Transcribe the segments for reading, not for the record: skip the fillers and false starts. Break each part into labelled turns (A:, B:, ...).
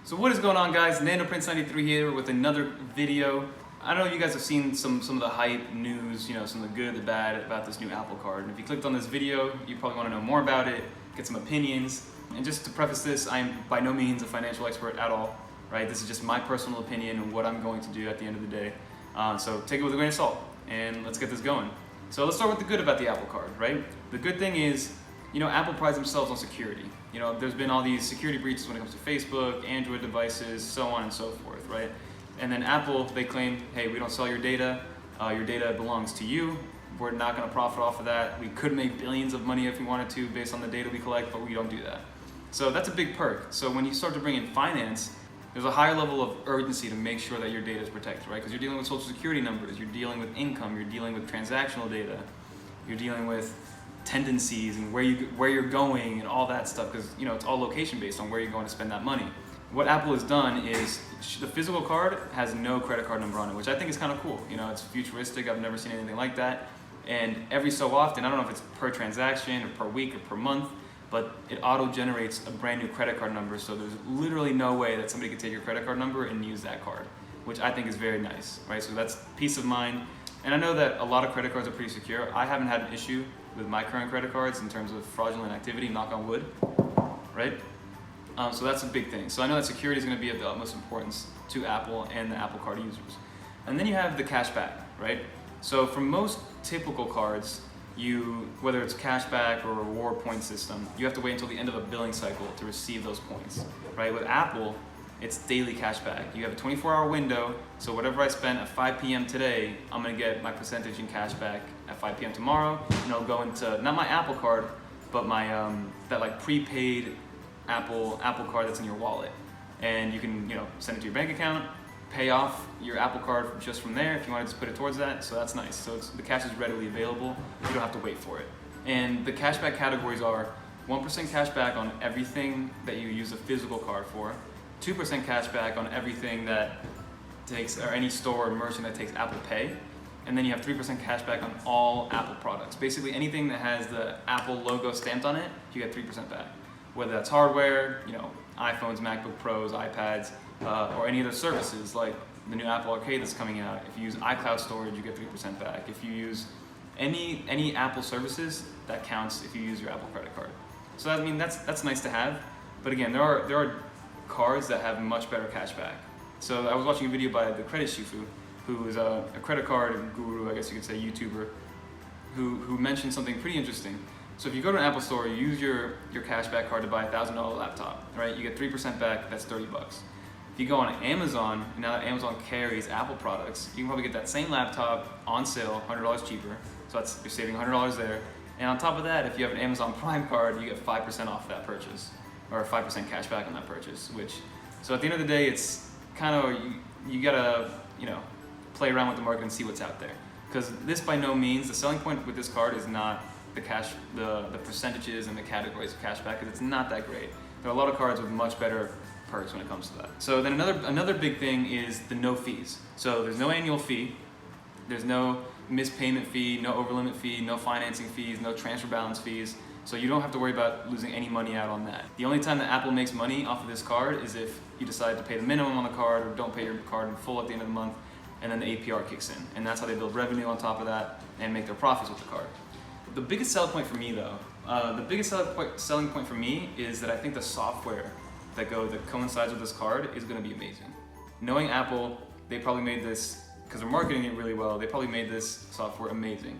A: So what is going on, guys? NanoPrince93 here with another video. I know you guys have seen some of the hype news, some of the good, the bad about this new Apple Card. And if you clicked on this video, you probably want to know more about it, get some opinions. And just to preface this, I am by no means a financial expert at all, right? This is just my personal opinion and what I'm going to do at the end of the day. So take it with a grain of salt, and let's get this going. So let's start with the good about the Apple Card, right? The good thing is, Apple prides themselves on security. There's been all these security breaches when it comes to Facebook, Android devices, so on and so forth, right? And then Apple, they claim, hey, we don't sell your data belongs to you. We're not gonna profit off of that. We could make billions of money if we wanted to based on the data we collect, but we don't do that. So that's a big perk. So when you start to bring in finance, there's a higher level of urgency to make sure that your data is protected, right? Because you're dealing with social security numbers, you're dealing with income, you're dealing with transactional data, you're dealing with tendencies and where you're going and all that stuff, because it's all location based on where you're going to spend that money. What Apple has done is the physical card has no credit card number on it, which I think is kind of cool. It's futuristic. I've never seen anything like that. And every so often, I don't know if it's per transaction or per week or per month, but it auto generates a brand new credit card number. So there's literally no way that somebody could take your credit card number and use that card, which I think is very nice, right? So that's peace of mind. And I know that a lot of credit cards are pretty secure. I haven't had an issue with my current credit cards in terms of fraudulent activity, knock on wood, right? So that's a big thing. So I know that security is going to be of the utmost importance to Apple and the Apple Card users. And then you have the cashback, right? So for most typical cards, whether it's cashback or a reward point system, you have to wait until the end of a billing cycle to receive those points, right? With Apple, it's daily cashback. You have a 24-hour window, so whatever I spend at 5 p.m. today, I'm gonna get my percentage in cashback at 5 p.m. tomorrow, and it'll go into, not my Apple Card, but my, that prepaid Apple Card that's in your wallet. And you can, send it to your bank account, pay off your Apple Card just from there if you want to just put it towards that, so that's nice. So the cash is readily available, you don't have to wait for it. And the cashback categories are 1% cashback on everything that you use a physical card for, 2% cashback on everything that takes, or any store or merchant that takes Apple Pay, and then you have 3% cashback on all Apple products. Basically anything that has the Apple logo stamped on it, you get 3% back. Whether that's hardware, iPhones, MacBook Pros, iPads, or any other services like the new Apple Arcade that's coming out. If you use iCloud storage, you get 3% back. If you use any Apple services, that counts if you use your Apple credit card. So that's nice to have. But again, there are cards that have much better cashback. So I was watching a video by the Credit Shifu, who is a credit card guru, I guess you could say YouTuber, who mentioned something pretty interesting. So if you go to an Apple store, you use your cashback card to buy a $1,000 laptop, right? You get 3% back, that's $30. If you go on Amazon, and now that Amazon carries Apple products, you can probably get that same laptop on sale, $100 cheaper. So you're saving $100 there. And on top of that, if you have an Amazon Prime card, you get 5% off that purchase, or 5% cash back on that purchase, so at the end of the day, it's kind of, you gotta, play around with the market and see what's out there. Because this by no means, the selling point with this card is not the percentages and the categories of cashback, because it's not that great. There are a lot of cards with much better perks when it comes to that. So then another big thing is the no fees. So there's no annual fee, there's no missed payment fee, no overlimit fee, no financing fees, no transfer balance fees. So you don't have to worry about losing any money out on that. The only time that Apple makes money off of this card is if you decide to pay the minimum on the card or don't pay your card in full at the end of the month, and then the APR kicks in. And that's how they build revenue on top of that and make their profits with the card. The biggest selling point for me though, selling point for me is that I think the software that coincides with this card is gonna be amazing. Knowing Apple, they probably made this, because they're marketing it really well, they probably made this software amazing.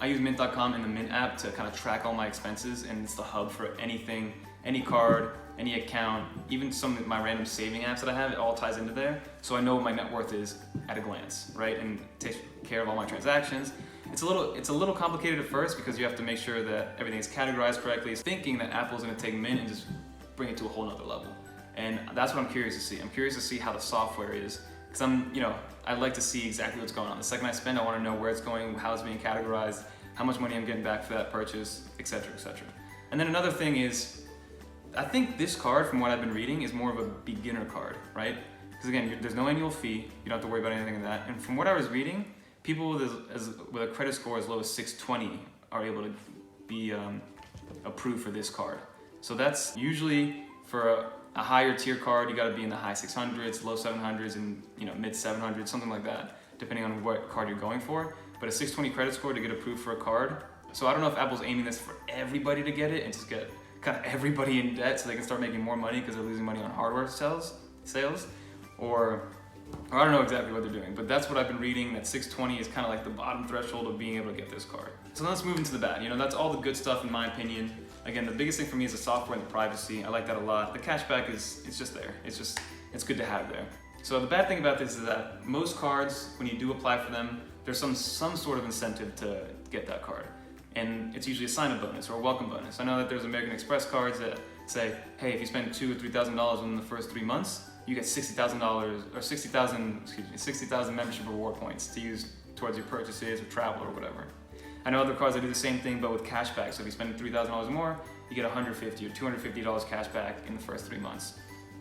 A: I use Mint.com and the Mint app to kind of track all my expenses, and it's the hub for anything, any card, any account, even some of my random saving apps that I have, it all ties into there. So I know what my net worth is at a glance, right? And takes care of all my transactions. It's a little complicated at first because you have to make sure that everything is categorized correctly. It's thinking that Apple's gonna take Mint and just bring it to a whole nother level. And that's what I'm curious to see. I'm curious to see how the software is, because I'd like to see exactly what's going on. The second I spend, I want to know where it's going, how it's being categorized, how much money I'm getting back for that purchase, etc., etc. And then another thing is, I think this card, from what I've been reading, is more of a beginner card, right? Because again, there's no annual fee, you don't have to worry about anything like that. And from what I was reading, people with a credit score as low as 620 are able to be approved for this card. So that's usually for a higher tier card, you got to be in the high 600s, low 700s, and mid 700s, something like that, depending on what card you're going for. But a 620 credit score to get approved for a card. So I don't know if Apple's aiming this for everybody to get it and just get kind of everybody in debt so they can start making more money because they're losing money on hardware sales, or I don't know exactly what they're doing, but that's what I've been reading, that 620 is kind of like the bottom threshold of being able to get this card. So let's move into the bad. That's all the good stuff in my opinion. Again, the biggest thing for me is the software and the privacy. I like that a lot. The cashback it's just there. It's good to have there. So the bad thing about this is that most cards, when you do apply for them, there's some sort of incentive to get that card. And it's usually a sign-up bonus or a welcome bonus. I know that there's American Express cards that say, hey, if you spend $2,000 or $3,000 within the first 3 months, you get $60,000 or 60,000 membership reward points to use towards your purchases or travel or whatever. I know other cards that do the same thing, but with cashback. So if you spend $3,000 more, you get $150 or $250 cash back in the first 3 months.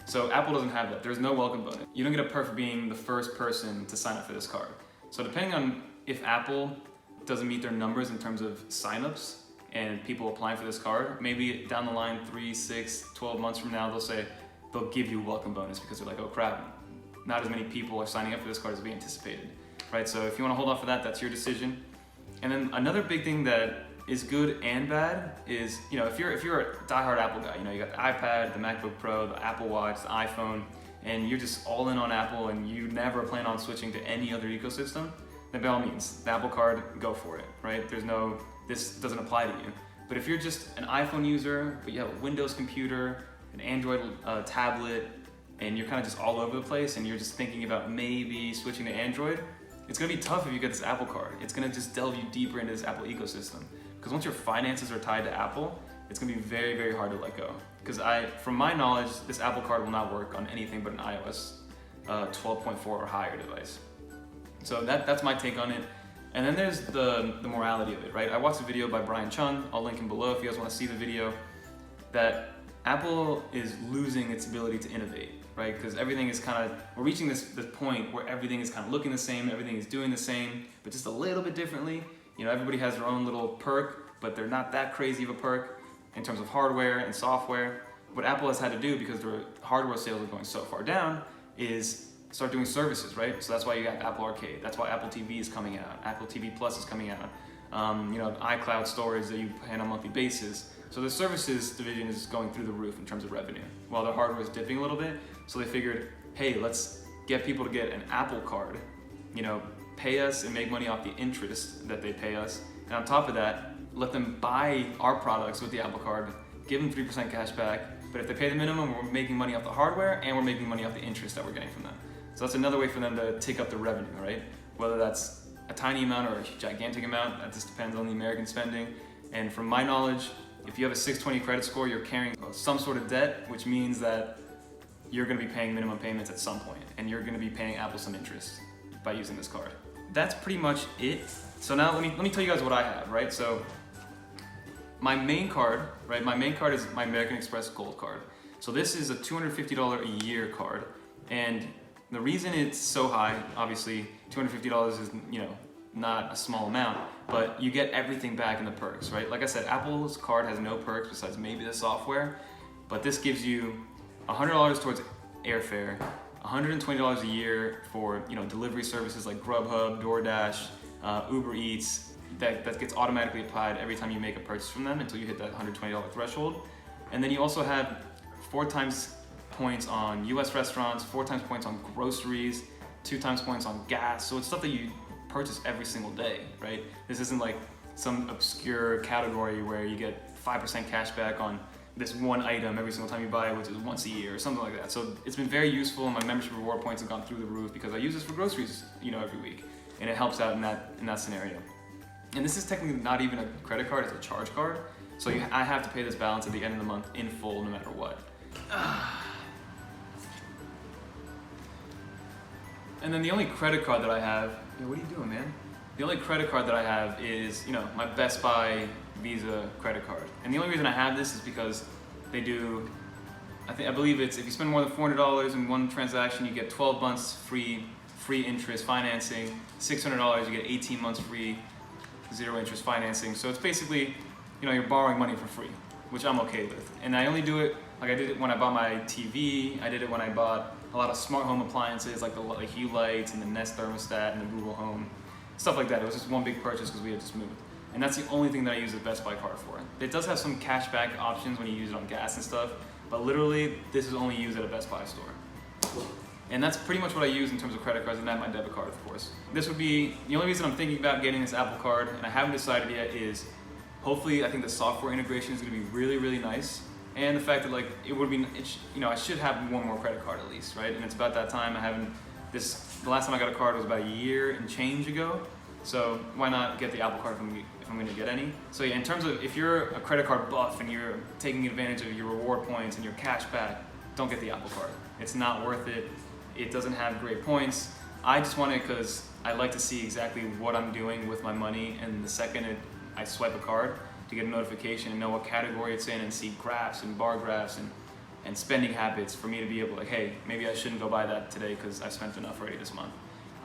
A: So Apple doesn't have that. There's no welcome bonus. You don't get a perk for being the first person to sign up for this card. So depending on if Apple doesn't meet their numbers in terms of signups and people applying for this card, maybe down the line, 3, 6, 12 months from now, they'll give you a welcome bonus because they're like, oh crap, not as many people are signing up for this card as we anticipated, right? So if you want to hold on for that, that's your decision. And then another big thing that is good and bad is, if you're a diehard Apple guy, you got the iPad, the MacBook Pro, the Apple Watch, the iPhone, and you're just all in on Apple and you never plan on switching to any other ecosystem, then by all means, the Apple Card, go for it, right? This doesn't apply to you. But if you're just an iPhone user, but you have a Windows computer, an Android tablet, and you're kind of just all over the place and you're just thinking about maybe switching to Android, it's gonna be tough if you get this Apple Card. It's gonna just delve you deeper into this Apple ecosystem. Because once your finances are tied to Apple, it's gonna be very, very hard to let go. Because from my knowledge, this Apple Card will not work on anything but an iOS 12.4 or higher device. So that's my take on it. And then there's the morality of it, right? I watched a video by Brian Chung, I'll link him below if you guys wanna see the video, that Apple is losing its ability to innovate, right? Because everything is we're reaching this point where everything is kind of looking the same, everything is doing the same, but just a little bit differently. Everybody has their own little perk, but they're not that crazy of a perk in terms of hardware and software. What Apple has had to do, because their hardware sales are going so far down, is start doing services, right? So that's why you got Apple Arcade. That's why Apple TV is coming out. Apple TV Plus is coming out. iCloud storage that you pay on a monthly basis. So the services division is going through the roof in terms of revenue, while the hardware is dipping a little bit. So they figured, hey, let's get people to get an Apple Card, pay us and make money off the interest that they pay us. And on top of that, let them buy our products with the Apple Card, give them 3% cash back. But if they pay the minimum, we're making money off the hardware and we're making money off the interest that we're getting from them. So that's another way for them to take up the revenue, right? Whether that's a tiny amount or a gigantic amount, that just depends on the American spending. And from my knowledge, if you have a 620 credit score, you're carrying some sort of debt, which means that you're gonna be paying minimum payments at some point, and you're gonna be paying Apple some interest by using this card. That's pretty much it. So now let me tell you guys what I have, right? So my main card, right? My main card is my American Express Gold card. So this is a $250 a year card, and the reason it's so high, obviously, $250 is not a small amount, but you get everything back in the perks, right? Like I said, Apple's card has no perks besides maybe the software, but this gives you $100 towards airfare, $120 a year for delivery services like Grubhub, DoorDash, Uber Eats. That gets automatically applied every time you make a purchase from them until you hit that $120 threshold. And then you also have 4 times points on US restaurants, 4 times points on groceries, 2 times points on gas. So it's stuff that you purchase every single day, right? This isn't like some obscure category where you get 5% cash back on this one item every single time you buy it, which is once a year or something like that. So it's been very useful, and my membership reward points have gone through the roof because I use this for groceries, every week, and it helps out in that scenario. And this is technically not even a credit card; it's a charge card. So I have to pay this balance at the end of the month in full, no matter what. And then the only credit card that I have, what are you doing, man? The only credit card that I have is, my Best Buy Visa credit card. And the only reason I have this is because they do, I believe it's, if you spend more than $400 in one transaction, you get 12 months free interest financing. $600, you get 18 months free, 0 interest financing. So it's basically, you're borrowing money for free, which I'm okay with. And I only do it Like I did it when I bought my TV, I did it when I bought a lot of smart home appliances like the Hue lights and the Nest thermostat and the Google Home, stuff like that. It was just one big purchase because we had just moved. And that's the only thing that I use a Best Buy card for. It does have some cashback options when you use it on gas and stuff, but literally this is only used at a Best Buy store. And that's pretty much what I use in terms of credit cards, and not my debit card, of course. This would be, the only reason I'm thinking about getting this Apple Card, and I haven't decided yet, is hopefully I think the software integration is gonna be really, really nice. And the fact that like, I should have one more credit card at least, right? And it's about that time. The last time I got a card was about a year and change ago. So why not get the Apple Card if I'm gonna get any? So yeah, in terms of if you're a credit card buff and you're taking advantage of your reward points and your cash back, don't get the Apple Card. It's not worth it. It doesn't have great points. I just want it because I like to see exactly what I'm doing with my money, and the second I swipe a card, to get a notification and know what category it's in and see graphs and bar graphs and spending habits for me to be able to, like, hey, maybe I shouldn't go buy that today because I've spent enough already this month.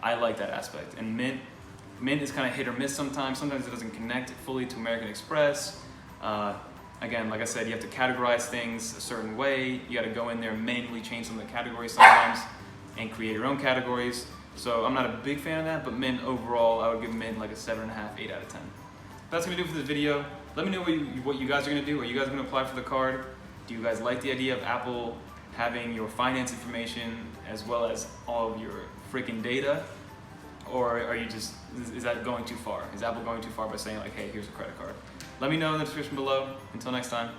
A: I like that aspect. And Mint is kind of hit or miss sometimes. Sometimes it doesn't connect fully to American Express. Again, like I said, you have to categorize things a certain way. You got to go in there and manually change some of the categories sometimes and create your own categories. So I'm not a big fan of that, but Mint overall, I would give Mint like a 7.5, 8 out of 10. That's gonna do it for this video. Let me know what you guys are gonna do. Are you guys gonna apply for the card? Do you guys like the idea of Apple having your finance information as well as all of your freaking data? Or are you just, is that going too far? Is Apple going too far by saying like, hey, here's a credit card? Let me know in the description below. Until next time.